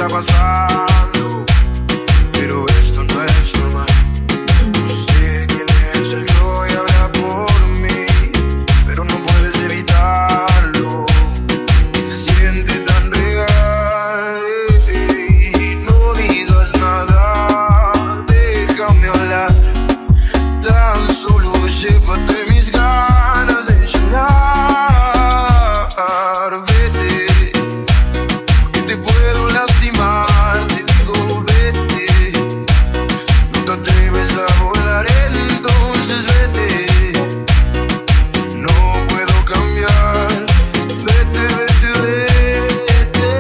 está pasando, pero esto no es normal. No sé quién es el que hoy habla por mí, pero no puedes evitarlo. Se siente tan real. No digas nada, déjame hablar. Tan solo llévate mis ganas de llorar. Vete, porque te puedo lastimar. Te digo vete, no te atreves a volar, entonces vete. No puedo cambiar. Vete, vete, vete.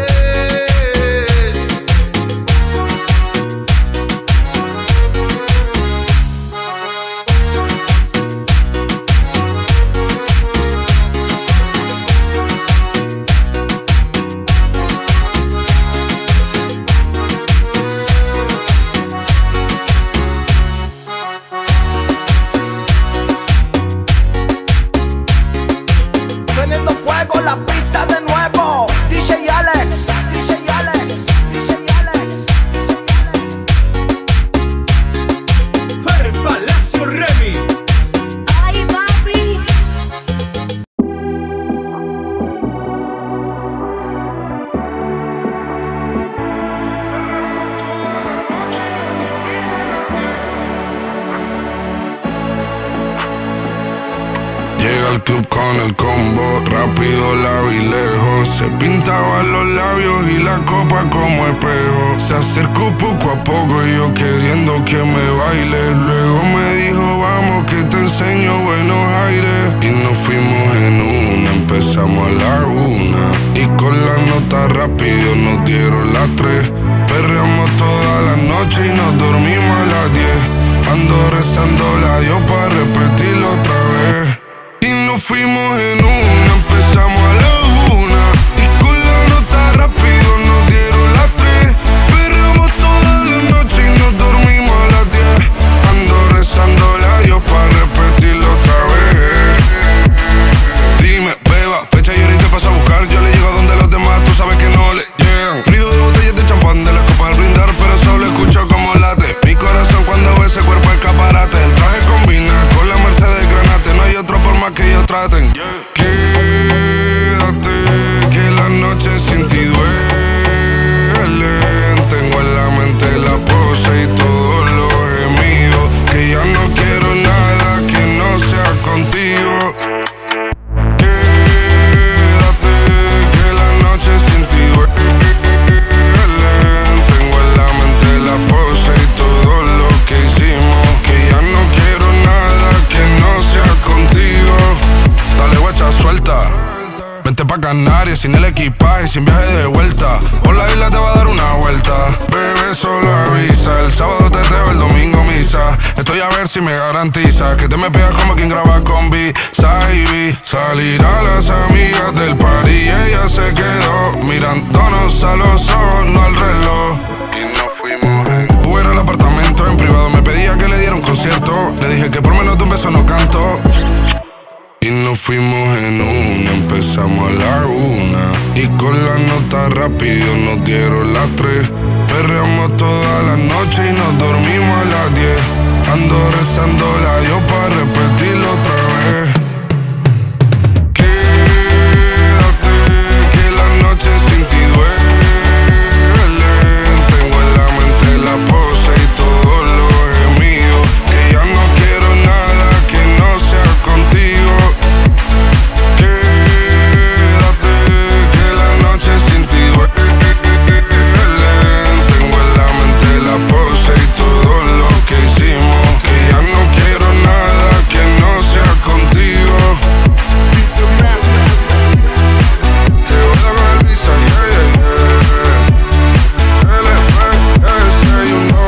Prendiendo fuego la pista de nuevo. DJ Alex, DJ Alex, DJ Alex, Fer Palacio Remix. Ay, papi. Llega al club con el combo, rápido la vi lejos. Se pintaban los labios y la copa como espejo. Se acercó poco a poco y yo queriendo que me baile. Luego me dijo vamos que te enseño buenos aires. Y nos fuimos en una, empezamos a la 1. Y con la nota rápido nos dieron las 3. Perreamos toda la noche y nos dormimos a las 10. Ando rezando la Dios para repetirlo otra vez. Y nos fuimos en una, empezamos a la 1. Y con la nota rápido nos dieron las 3. Perreamos toda la noche y nos dormimos a las 10. Ando rezando a Dios para repetirlo otra vez. Dime, beba, fecha y ahorita paso a buscar. Yo le llego donde los demás, tú sabes que no le llegan. Ruido de botellas de champán, de las copas al brindar, pero solo escucho como late mi corazón cuando ve ese cuerpo escaparate. El traje combina con la Mercedes Granate. No hay otro por más que ellos traten. Quédate, que la noche sin ti duele. Tengo en la mente la pose y todos los gemidos. Que ya no quiero nada que no sea contigo. Quédate, que la noche sin ti duele. Tengo en la mente la pose y todo lo que hicimos. Que ya no quiero nada que no sea contigo. Dale guacha, suelta. Vente pa' Canarias sin el equipaje, sin viaje de vuelta. Por la isla te va a dar una vuelta. Bebé, solo avisa. El sábado teteo, el domingo misa. Estoy a ver si me garantiza que te me pegas como quien graba con B-Side. Salir a las amigas del party y ella se quedó mirándonos a los ojos, no al reloj. Y nos fuimos en Uber al apartamento en privado. Me pedía que le diera un concierto. Le dije que por menos de un beso no canto. Y nos fuimos en una, empezamos a la 1. Y con la nota rápido nos dieron las 3. Perreamos toda la noche y nos dormimos a las 10. Ando rezando la Dios para repetirlo otra vez. Quédate, que la noche sin ti duele. Tengo en la mente la pose y todos los gemidos. Que ya no quiero nada que no sea contigo. Quédate, que la noche sin ti duele. Tengo en la mente la pose y todo lo que hicimos. Que ya no quiero nada que no sea contigo. Que voy con el visa, yeah, yeah, yeah. LPS, you know.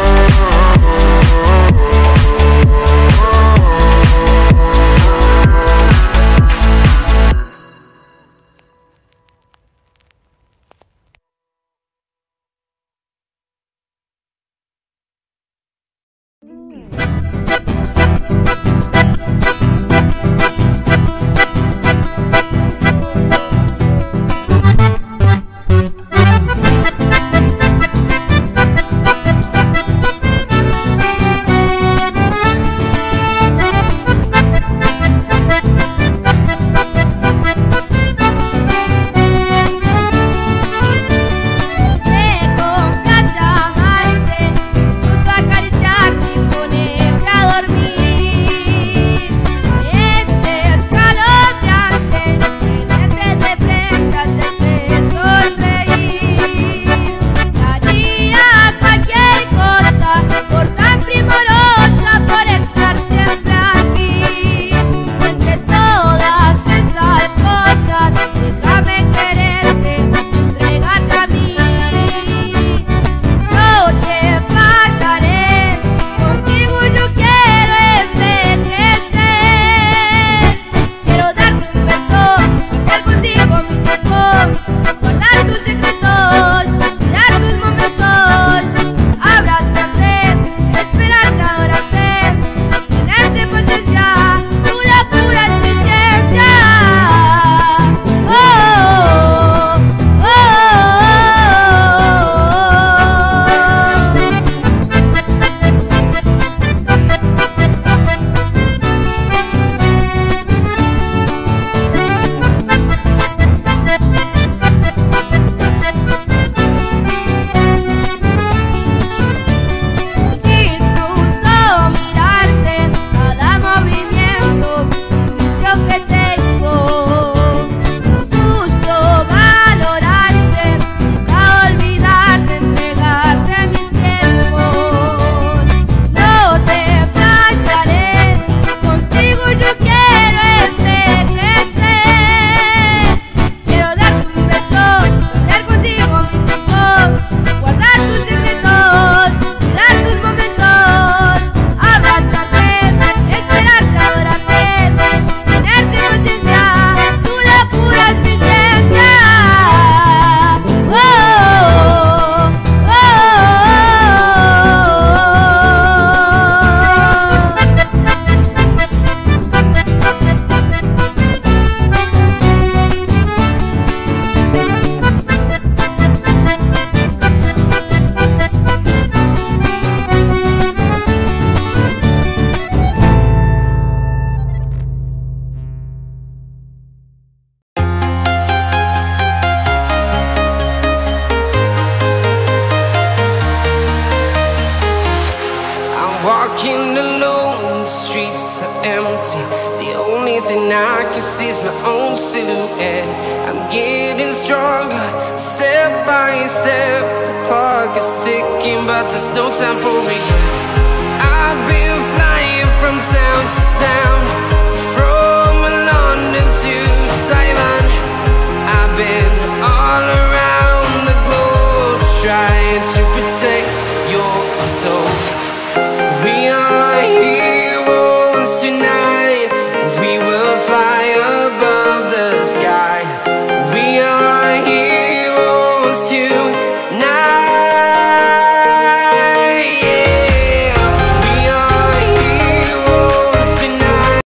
walking alone, the streets are empty. The only thing I can see is my own silhouette. I'm getting stronger, step by step. The clock is ticking, but there's no time for regrets. I've been flying from town to town,